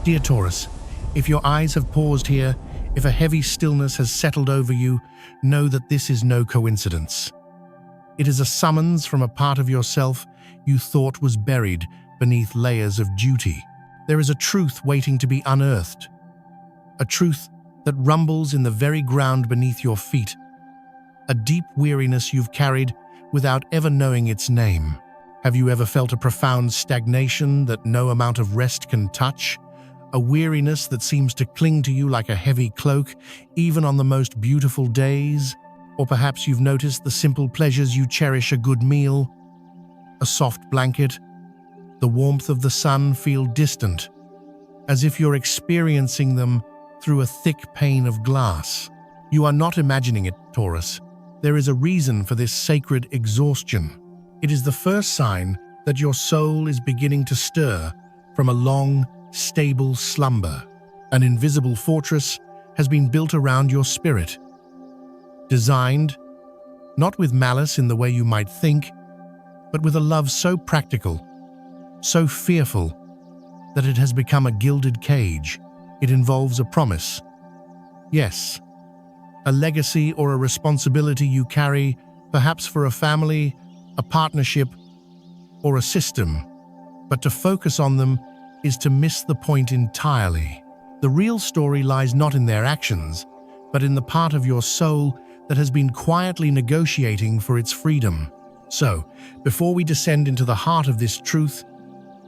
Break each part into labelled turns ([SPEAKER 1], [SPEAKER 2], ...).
[SPEAKER 1] Dear Taurus, if your eyes have paused here, if a heavy stillness has settled over you, know that this is no coincidence. It is a summons from a part of yourself you thought was buried beneath layers of duty. There is a truth waiting to be unearthed, a truth that rumbles in the very ground beneath your feet, a deep weariness you've carried without ever knowing its name. Have you ever felt a profound stagnation that no amount of rest can touch? A weariness that seems to cling to you like a heavy cloak, even on the most beautiful days? Or perhaps you've noticed the simple pleasures you cherish: a good meal, a soft blanket, the warmth of the sun feel distant, as if you're experiencing them through a thick pane of glass. You are not imagining it, Taurus. There is a reason for this sacred exhaustion. It is the first sign that your soul is beginning to stir from a long, stable slumber. An invisible fortress has been built around your spirit, designed not with malice in the way you might think, but with a love so practical, so fearful, that it has become a gilded cage. It involves a promise. Yes, a legacy or a responsibility you carry, perhaps for a family, a partnership, or a system. But to focus on them is to miss the point entirely. The real story lies not in their actions, but in the part of your soul that has been quietly negotiating for its freedom. So, before we descend into the heart of this truth,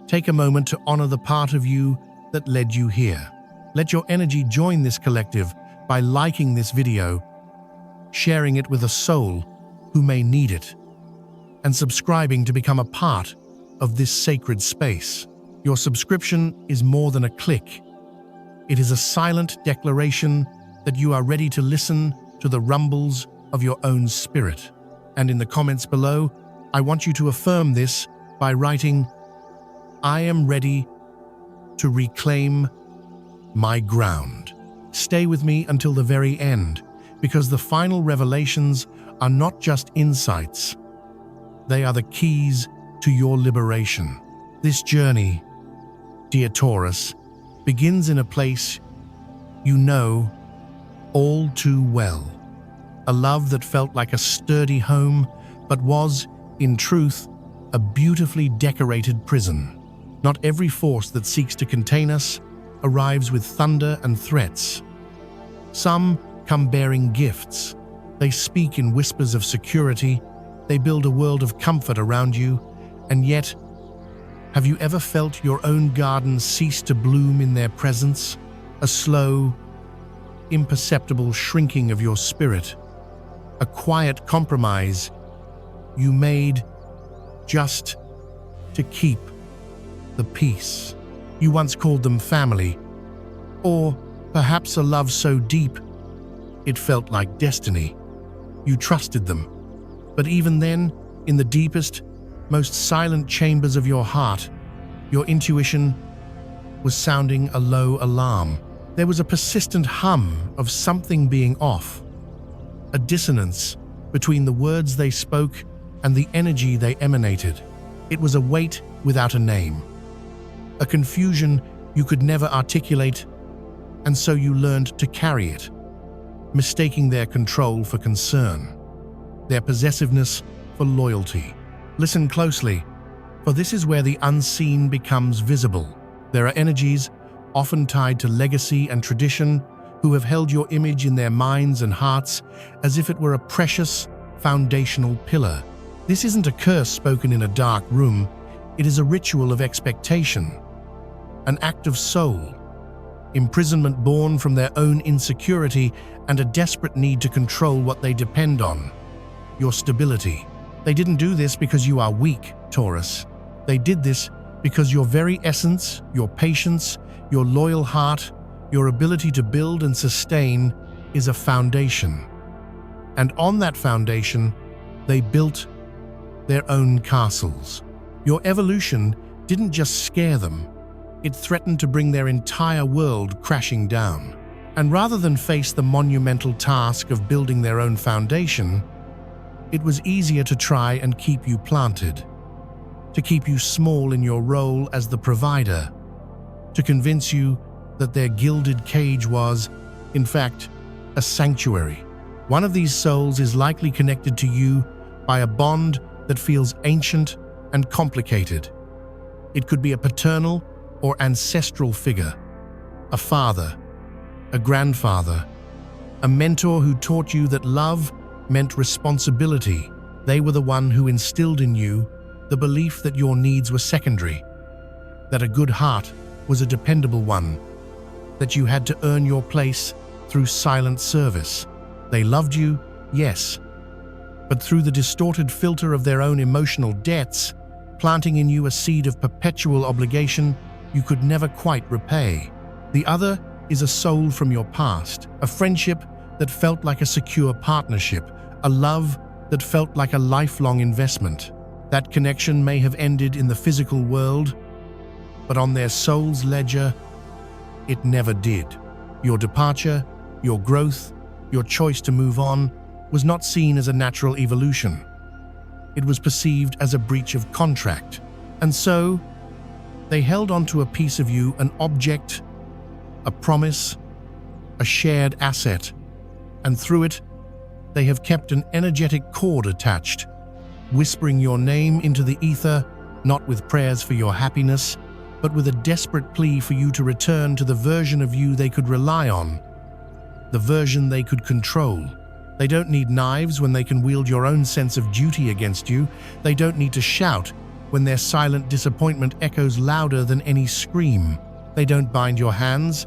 [SPEAKER 1] take a moment to honor the part of you that led you here. Let your energy join this collective by liking this video, sharing it with a soul who may need it, and subscribing to become a part of this sacred space. Your subscription is more than a click. It is a silent declaration that you are ready to listen to the rumbles of your own spirit. And in the comments below, I want you to affirm this by writing, "I am ready to reclaim my ground." Stay with me until the very end, because the final revelations are not just insights. They are the keys to your liberation. This journey, dear Taurus, begins in a place you know all too well. A love that felt like a sturdy home, but was, in truth, a beautifully decorated prison. Not every force that seeks to contain us arrives with thunder and threats. Some come bearing gifts. They speak in whispers of security. They build a world of comfort around you. And yet, have you ever felt your own garden cease to bloom in their presence? A slow, imperceptible shrinking of your spirit. A quiet compromise you made just to keep the peace. You once called them family, or perhaps a love so deep it felt like destiny. You trusted them, but even then, in the deepest, most silent chambers of your heart, your intuition was sounding a low alarm. There was a persistent hum of something being off, a dissonance between the words they spoke and the energy they emanated. It was a weight without a name, a confusion you could never articulate, and so you learned to carry it, mistaking their control for concern, their possessiveness for loyalty. Listen closely, for this is where the unseen becomes visible. There are energies, often tied to legacy and tradition, who have held your image in their minds and hearts as if it were a precious, foundational pillar. This isn't a curse spoken in a dark room, it is a ritual of expectation, an act of soul, imprisonment born from their own insecurity and a desperate need to control what they depend on, your stability. They didn't do this because you are weak, Taurus. They did this because your very essence, your patience, your loyal heart, your ability to build and sustain is a foundation. And on that foundation, they built their own castles. Your evolution didn't just scare them, it threatened to bring their entire world crashing down. And rather than face the monumental task of building their own foundation, it was easier to try and keep you planted, to keep you small in your role as the provider, to convince you that their gilded cage was, in fact, a sanctuary. One of these souls is likely connected to you by a bond that feels ancient and complicated. It could be a paternal or ancestral figure, a father, a grandfather, a mentor who taught you that love meant responsibility. They were the one who instilled in you the belief that your needs were secondary, that a good heart was a dependable one, that you had to earn your place through silent service. They loved you, yes, but through the distorted filter of their own emotional debts, planting in you a seed of perpetual obligation you could never quite repay. The other is a soul from your past, a friendship that felt like a secure partnership, a love that felt like a lifelong investment. That connection may have ended in the physical world, but on their soul's ledger, it never did. Your departure, your growth, your choice to move on was not seen as a natural evolution. It was perceived as a breach of contract. And so, they held onto a piece of you, an object, a promise, a shared asset, and through it, they have kept an energetic cord attached, whispering your name into the ether, not with prayers for your happiness, but with a desperate plea for you to return to the version of you they could rely on, the version they could control. They don't need knives when they can wield your own sense of duty against you. They don't need to shout when their silent disappointment echoes louder than any scream. They don't bind your hands.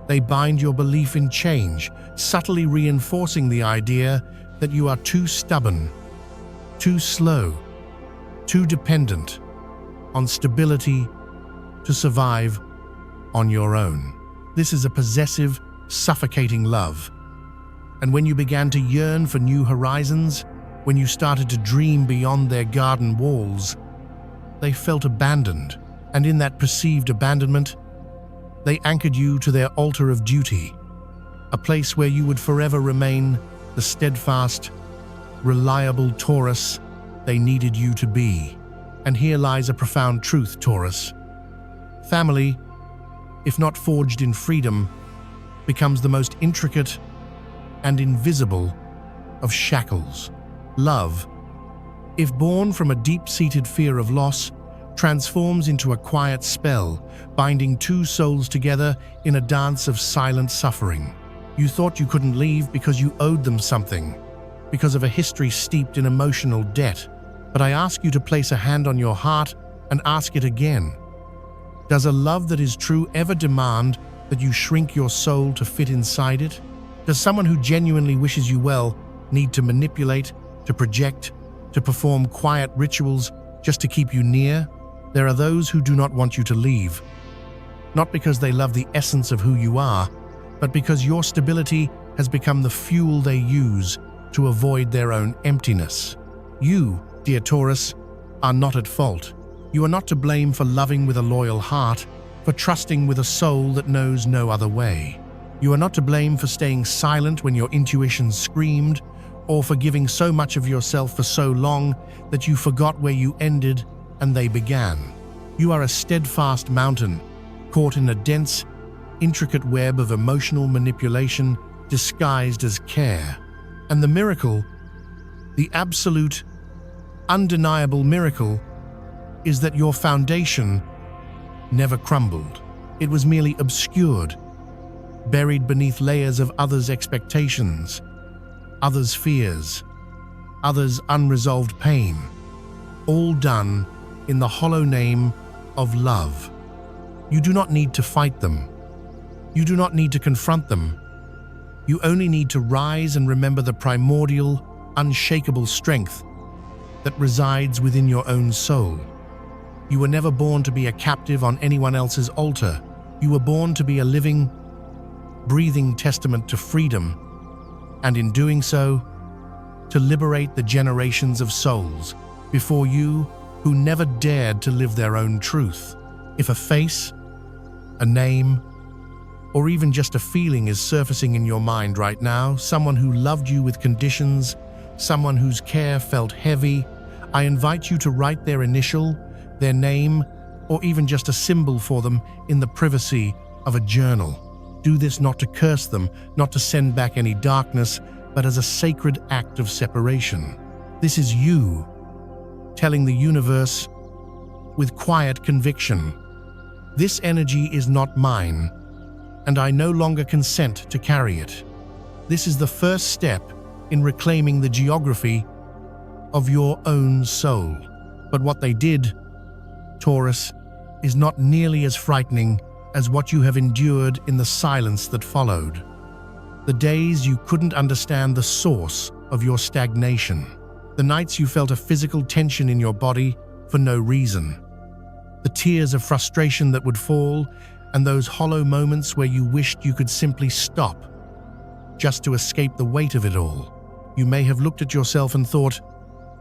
[SPEAKER 1] They bind your belief in change, subtly reinforcing the idea that you are too stubborn, too slow, too dependent on stability to survive on your own. This is a possessive, suffocating love. And when you began to yearn for new horizons, when you started to dream beyond their garden walls, they felt abandoned. And in that perceived abandonment, they anchored you to their altar of duty, a place where you would forever remain the steadfast, reliable Taurus they needed you to be. And here lies a profound truth, Taurus. Family, if not forged in freedom, becomes the most intricate and invisible of shackles. Love, if born from a deep-seated fear of loss, transforms into a quiet spell, binding two souls together in a dance of silent suffering. You thought you couldn't leave because you owed them something, because of a history steeped in emotional debt. But I ask you to place a hand on your heart and ask it again. Does a love that is true ever demand that you shrink your soul to fit inside it? Does someone who genuinely wishes you well need to manipulate, to project, to perform quiet rituals just to keep you near? There are those who do not want you to leave, not because they love the essence of who you are, but because your stability has become the fuel they use to avoid their own emptiness. You, dear Taurus, are not at fault. You are not to blame for loving with a loyal heart, for trusting with a soul that knows no other way. You are not to blame for staying silent when your intuition screamed, or for giving so much of yourself for so long that you forgot where you ended and they began. You are a steadfast mountain, caught in a dense, intricate web of emotional manipulation disguised as care. And the miracle, the absolute, undeniable miracle, is that your foundation never crumbled. It was merely obscured, buried beneath layers of others' expectations, others' fears, others' unresolved pain, all done in the hollow name of love. You do not need to fight them. You do not need to confront them. You only need to rise and remember the primordial, unshakable strength that resides within your own soul. You were never born to be a captive on anyone else's altar. You were born to be a living, breathing testament to freedom, and in doing so, to liberate the generations of souls before you who never dared to live their own truth. If a face, a name, or even just a feeling is surfacing in your mind right now, someone who loved you with conditions, someone whose care felt heavy, I invite you to write their initial, their name, or even just a symbol for them in the privacy of a journal. Do this not to curse them, not to send back any darkness, but as a sacred act of separation. This is you telling the universe with quiet conviction, this energy is not mine, and I no longer consent to carry it. This is the first step in reclaiming the geography of your own soul. But what they did, Taurus, is not nearly as frightening as what you have endured in the silence that followed. The days you couldn't understand the source of your stagnation. The nights you felt a physical tension in your body for no reason. The tears of frustration that would fall, and those hollow moments where you wished you could simply stop, just to escape the weight of it all. You may have looked at yourself and thought,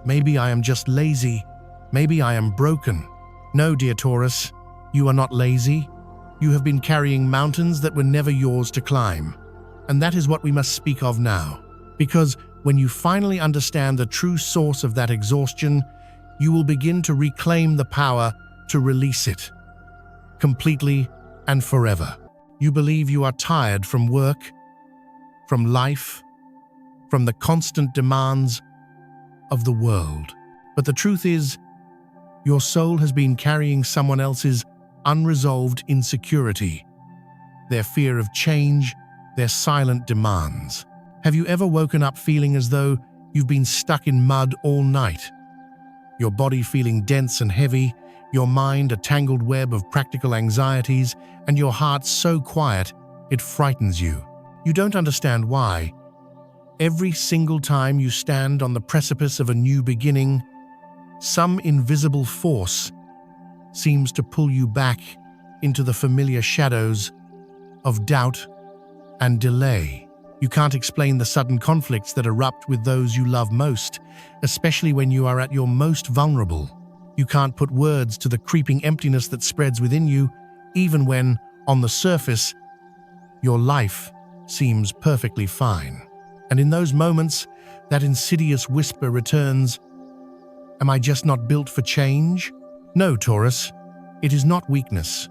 [SPEAKER 1] maybe I am just lazy, maybe I am broken. No, dear Taurus, you are not lazy. You have been carrying mountains that were never yours to climb. And that is what we must speak of now. Because when you finally understand the true source of that exhaustion, you will begin to reclaim the power to release it, completely and forever. You believe you are tired from work, from life, from the constant demands of the world. But the truth is, your soul has been carrying someone else's unresolved insecurity, their fear of change, their silent demands. Have you ever woken up feeling as though you've been stuck in mud all night? Your body feeling dense and heavy, your mind a tangled web of practical anxieties, and your heart so quiet it frightens you. You don't understand why. Every single time you stand on the precipice of a new beginning, some invisible force seems to pull you back into the familiar shadows of doubt and delay. You can't explain the sudden conflicts that erupt with those you love most, especially when you are at your most vulnerable. You can't put words to the creeping emptiness that spreads within you, even when, on the surface, your life seems perfectly fine. And in those moments, that insidious whisper returns, "Am I just not built for change?" No, Taurus, it is not weakness.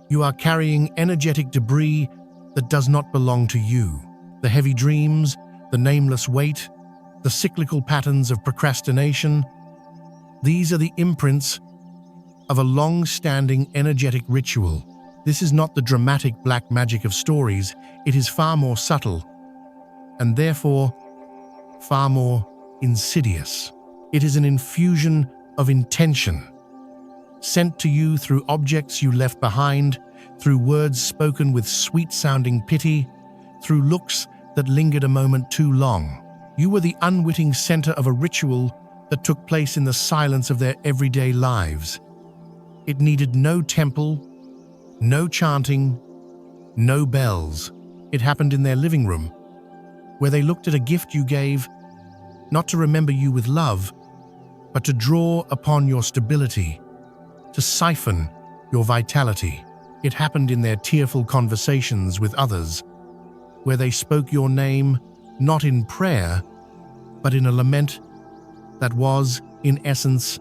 [SPEAKER 1] You are carrying energetic debris that does not belong to you. The heavy dreams, the nameless weight, the cyclical patterns of procrastination, these are the imprints of a long-standing energetic ritual. This is not the dramatic black magic of stories. It is far more subtle, and therefore far more insidious. It is an infusion of intention, sent to you through objects you left behind, through words spoken with sweet-sounding pity, through looks that lingered a moment too long. You were the unwitting center of a ritual that took place in the silence of their everyday lives. It needed no temple, no chanting, no bells. It happened in their living room, where they looked at a gift you gave, not to remember you with love, but to draw upon your stability, to siphon your vitality. It happened in their tearful conversations with others, where they spoke your name not in prayer, but in a lament that was, in essence,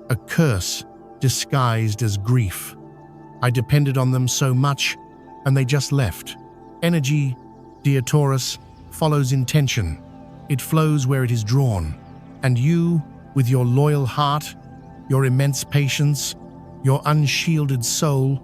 [SPEAKER 1] a curse disguised as grief. I depended on them so much, and they just left. Energy, dear Taurus, follows intention. It flows where it is drawn. And you, with your loyal heart, your immense patience, your unshielded soul,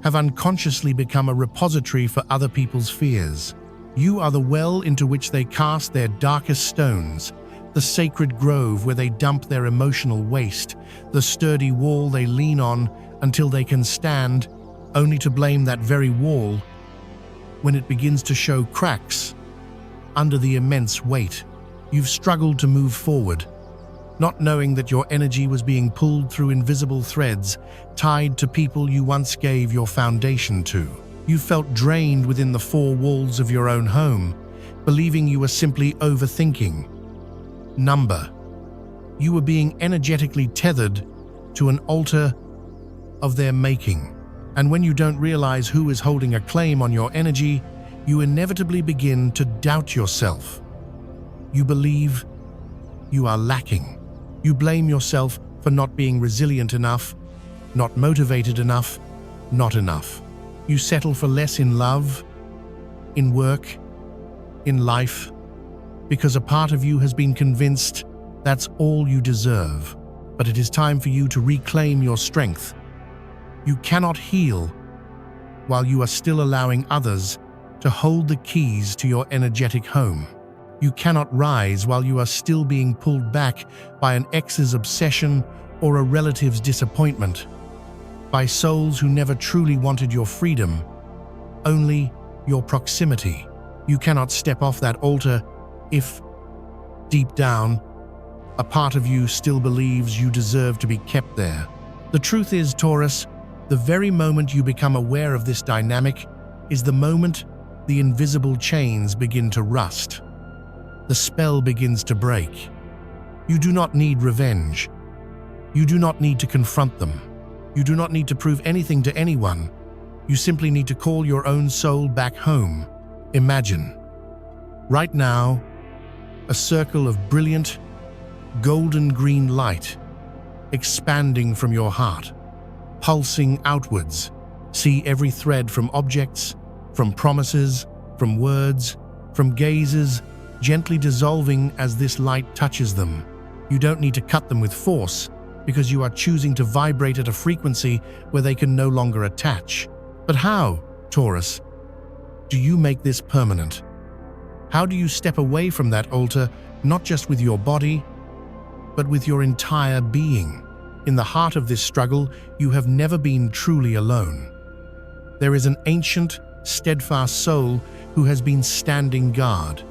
[SPEAKER 1] have unconsciously become a repository for other people's fears. You are the well into which they cast their darkest stones, the sacred grove where they dump their emotional waste, the sturdy wall they lean on until they can stand, only to blame that very wall when it begins to show cracks under the immense weight. You've struggled to move forward, not knowing that your energy was being pulled through invisible threads tied to people you once gave your foundation to. You felt drained within the four walls of your own home, believing you were simply overthinking. You were being energetically tethered to an altar of their making. And when you don't realize who is holding a claim on your energy, you inevitably begin to doubt yourself. You believe you are lacking. You blame yourself for not being resilient enough, not motivated enough, not enough. You settle for less in love, in work, in life, because a part of you has been convinced that's all you deserve. But it is time for you to reclaim your strength. You cannot heal while you are still allowing others to hold the keys to your energetic home. You cannot rise while you are still being pulled back by an ex's obsession or a relative's disappointment, by souls who never truly wanted your freedom, only your proximity. You cannot step off that altar if, deep down, a part of you still believes you deserve to be kept there. The truth is, Taurus, the very moment you become aware of this dynamic is the moment the invisible chains begin to rust. The spell begins to break. You do not need revenge. You do not need to confront them. You do not need to prove anything to anyone. You simply need to call your own soul back home. Imagine, right now, a circle of brilliant, golden green light expanding from your heart, pulsing outwards. See every thread from objects, from promises, from words, from gazes, gently dissolving as this light touches them. You don't need to cut them with force, because you are choosing to vibrate at a frequency where they can no longer attach. But how, Taurus, do you make this permanent? How do you step away from that altar, not just with your body, but with your entire being? In the heart of this struggle, you have never been truly alone. There is an ancient, steadfast soul who has been standing guard,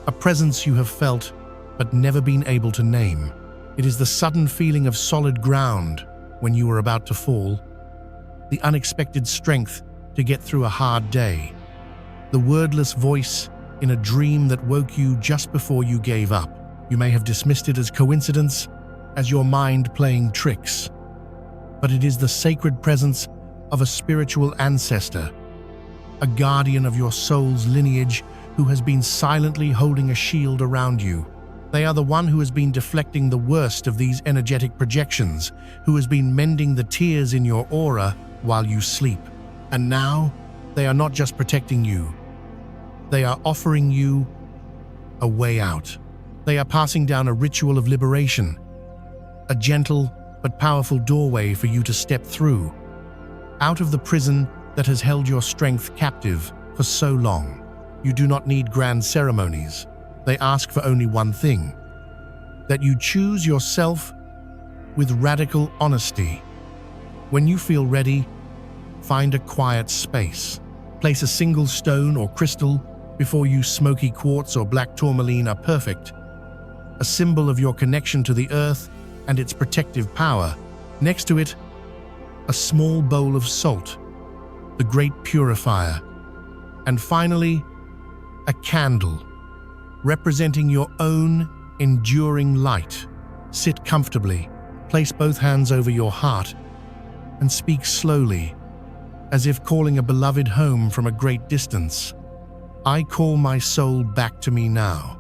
[SPEAKER 1] a presence you have felt but never been able to name. It is the sudden feeling of solid ground when you are about to fall, the unexpected strength to get through a hard day, the wordless voice in a dream that woke you just before you gave up. You may have dismissed it as coincidence, as your mind playing tricks, but it is the sacred presence of a spiritual ancestor, a guardian of your soul's lineage who has been silently holding a shield around you. They are the one who has been deflecting the worst of these energetic projections, who has been mending the tears in your aura while you sleep. And now, they are not just protecting you. They are offering you a way out. They are passing down a ritual of liberation, a gentle but powerful doorway for you to step through, out of the prison that has held your strength captive for so long. You do not need grand ceremonies. They ask for only one thing: that you choose yourself with radical honesty. When you feel ready, find a quiet space. Place a single stone or crystal before you. Smoky quartz or black tourmaline are perfect, a symbol of your connection to the earth and its protective power. Next to it, a small bowl of salt, the great purifier. And finally, a candle, representing your own enduring light. Sit comfortably, place both hands over your heart, and speak slowly, as if calling a beloved home from a great distance. I call my soul back to me now.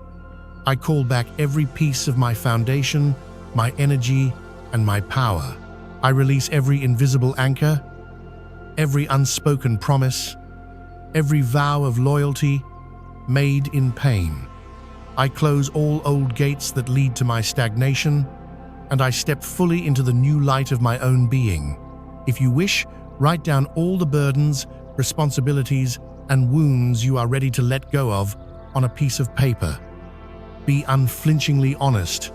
[SPEAKER 1] I call back every piece of my foundation, my energy, and my power. I release every invisible anchor, every unspoken promise, every vow of loyalty made in pain. I close all old gates that lead to my stagnation, and I step fully into the new light of my own being. If you wish, write down all the burdens, responsibilities, and wounds you are ready to let go of on a piece of paper. Be unflinchingly honest.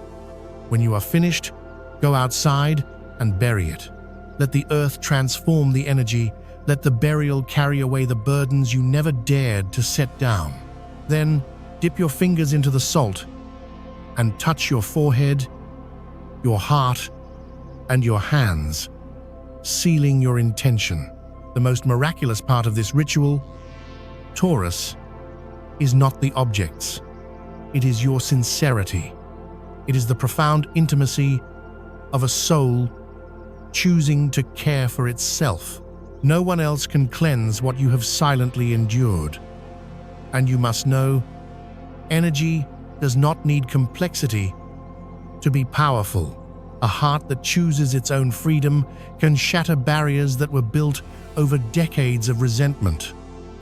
[SPEAKER 1] When you are finished, go outside and bury it. Let the earth transform the energy. Let the burial carry away the burdens you never dared to set down. Then, dip your fingers into the salt and touch your forehead, your heart, and your hands, sealing your intention. The most miraculous part of this ritual, Taurus, is not the objects. It is your sincerity. It is the profound intimacy of a soul choosing to care for itself. No one else can cleanse what you have silently endured. And you must know, energy does not need complexity to be powerful. A heart that chooses its own freedom can shatter barriers that were built over decades of resentment.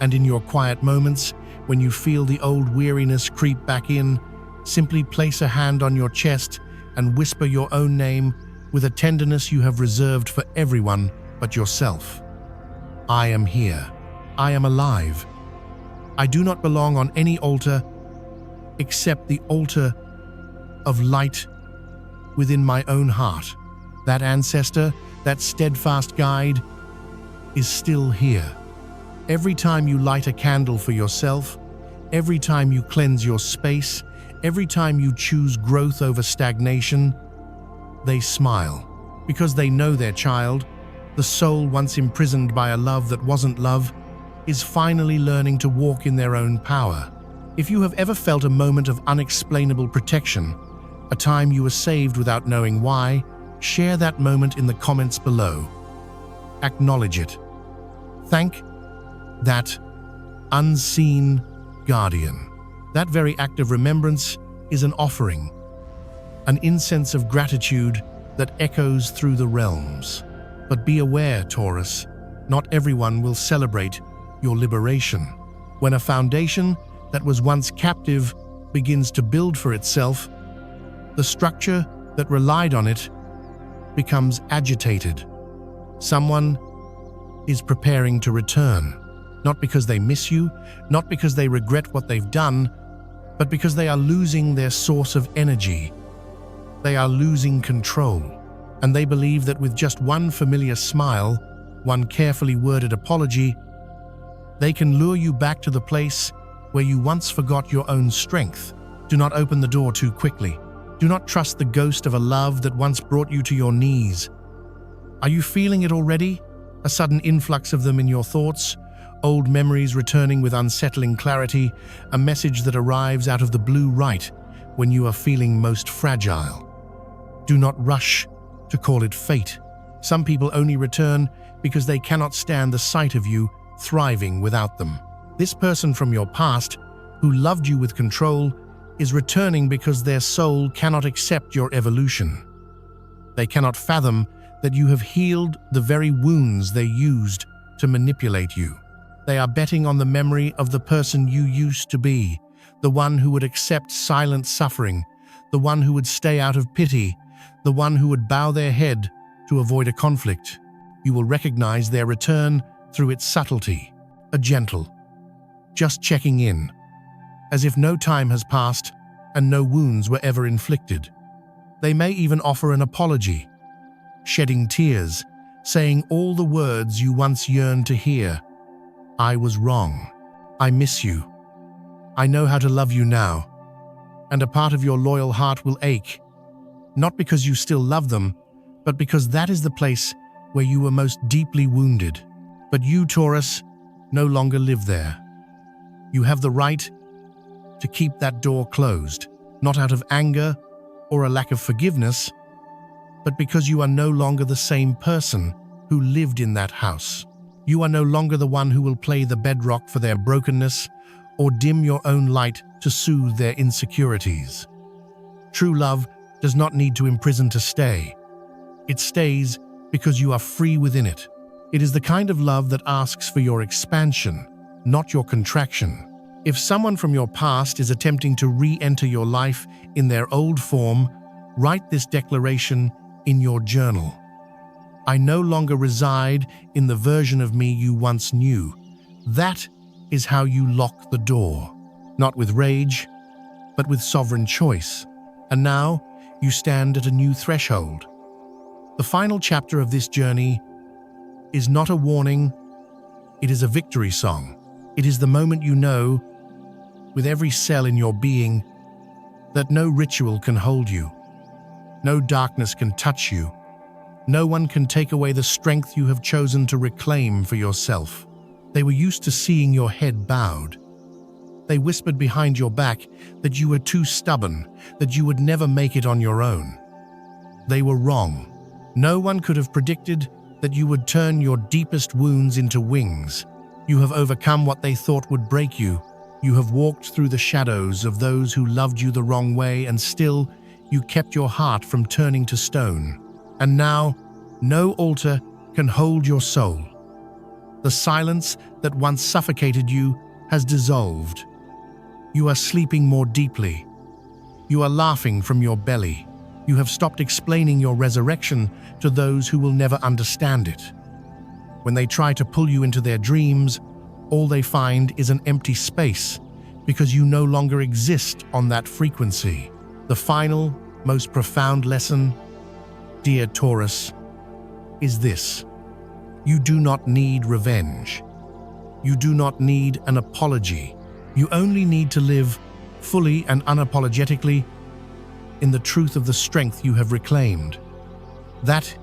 [SPEAKER 1] And in your quiet moments, when you feel the old weariness creep back in, simply place a hand on your chest and whisper your own name with a tenderness you have reserved for everyone but yourself. I am here. I am alive. I do not belong on any altar except the altar of light within my own heart. That ancestor, that steadfast guide, is still here. Every time you light a candle for yourself, every time you cleanse your space, every time you choose growth over stagnation, they smile, because they know their child, the soul once imprisoned by a love that wasn't love, is finally learning to walk in their own power. If you have ever felt a moment of unexplainable protection, a time you were saved without knowing why, share that moment in the comments below. Acknowledge it. Thank that unseen guardian. That very act of remembrance is an offering, an incense of gratitude that echoes through the realms. But be aware, Taurus, not everyone will celebrate your liberation. When a foundation that was once captive begins to build for itself, the structure that relied on it becomes agitated. Someone is preparing to return, not because they miss you, not because they regret what they've done, but because they are losing their source of energy. They are losing control, and they believe that with just one familiar smile, one carefully worded apology, they can lure you back to the place where you once forgot your own strength. Do not open the door too quickly. Do not trust the ghost of a love that once brought you to your knees. Are you feeling it already? A sudden influx of them in your thoughts, old memories returning with unsettling clarity, a message that arrives out of the blue right when you are feeling most fragile. Do not rush to call it fate. Some people only return because they cannot stand the sight of you thriving without them. This person from your past, who loved you with control, is returning because their soul cannot accept your evolution. They cannot fathom that you have healed the very wounds they used to manipulate you. They are betting on the memory of the person you used to be, the one who would accept silent suffering, the one who would stay out of pity, the one who would bow their head to avoid a conflict. You will recognize their return through its subtlety, a gentle, just checking in, as if no time has passed and no wounds were ever inflicted. They may even offer an apology, shedding tears, saying all the words you once yearned to hear. I was wrong. I miss you. I know how to love you now. And a part of your loyal heart will ache, not because you still love them, but because that is the place where you were most deeply wounded. But you, Taurus, no longer live there. You have the right to keep that door closed, not out of anger or a lack of forgiveness, but because you are no longer the same person who lived in that house. You are no longer the one who will play the bedrock for their brokenness or dim your own light to soothe their insecurities. True love does not need to imprison to stay. It stays because you are free within it. It is the kind of love that asks for your expansion, not your contraction. If someone from your past is attempting to re-enter your life in their old form, write this declaration in your journal. I no longer reside in the version of me you once knew. That is how you lock the door, not with rage, but with sovereign choice. And now you stand at a new threshold. The final chapter of this journey is not a warning, it is a victory song. It is the moment you know, with every cell in your being, that no ritual can hold you. No darkness can touch you. No one can take away the strength you have chosen to reclaim for yourself. They were used to seeing your head bowed. They whispered behind your back that you were too stubborn, that you would never make it on your own. They were wrong. No one could have predicted that you would turn your deepest wounds into wings. You have overcome what they thought would break you. You have walked through the shadows of those who loved you the wrong way, and still, you kept your heart from turning to stone. And now, no altar can hold your soul. The silence that once suffocated you has dissolved. You are sleeping more deeply. You are laughing from your belly. You have stopped explaining your resurrection to those who will never understand it. When they try to pull you into their dreams, all they find is an empty space because you no longer exist on that frequency. The final, most profound lesson, dear Taurus, is this. You do not need revenge. You do not need an apology. You only need to live fully and unapologetically in the truth of the strength you have reclaimed. That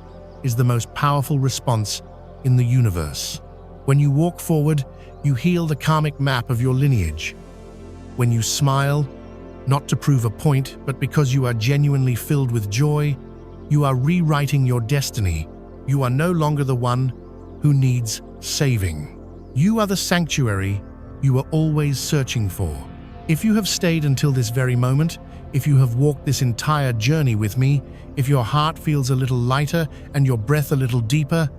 [SPEAKER 1] is the most powerful response in the universe. When you walk forward, you heal the karmic map of your lineage. When you smile, not to prove a point, but because you are genuinely filled with joy, you are rewriting your destiny. You are no longer the one who needs saving. You are the sanctuary you were always searching for. If you have stayed until this very moment, if you have walked this entire journey with me, if your heart feels a little lighter and your breath a little deeper,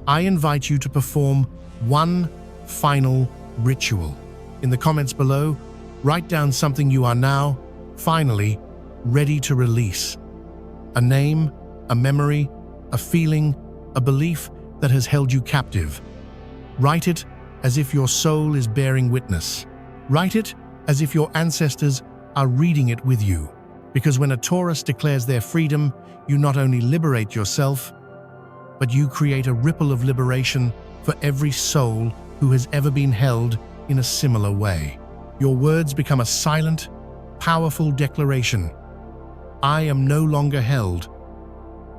[SPEAKER 1] I invite you to perform one final ritual. In the comments below, write down something you are now, finally, ready to release. A name, a memory, a feeling, a belief that has held you captive. Write it as if your soul is bearing witness. Write it as if your ancestors are reading it with you. Because when a Taurus declares their freedom, you not only liberate yourself, but you create a ripple of liberation for every soul who has ever been held in a similar way. Your words become a silent, powerful declaration. I am no longer held.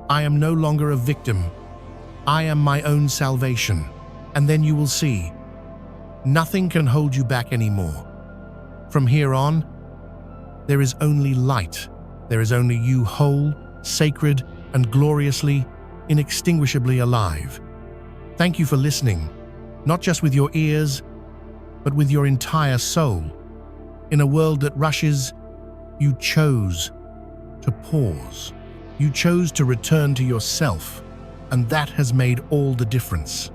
[SPEAKER 1] I am no longer a victim. I am my own salvation. And then you will see, nothing can hold you back anymore. From here on, there is only light. There is only you whole, sacred, and gloriously, inextinguishably alive. Thank you for listening, not just with your ears, but with your entire soul. In a world that rushes, you chose to pause. You chose to return to yourself, and that has made all the difference.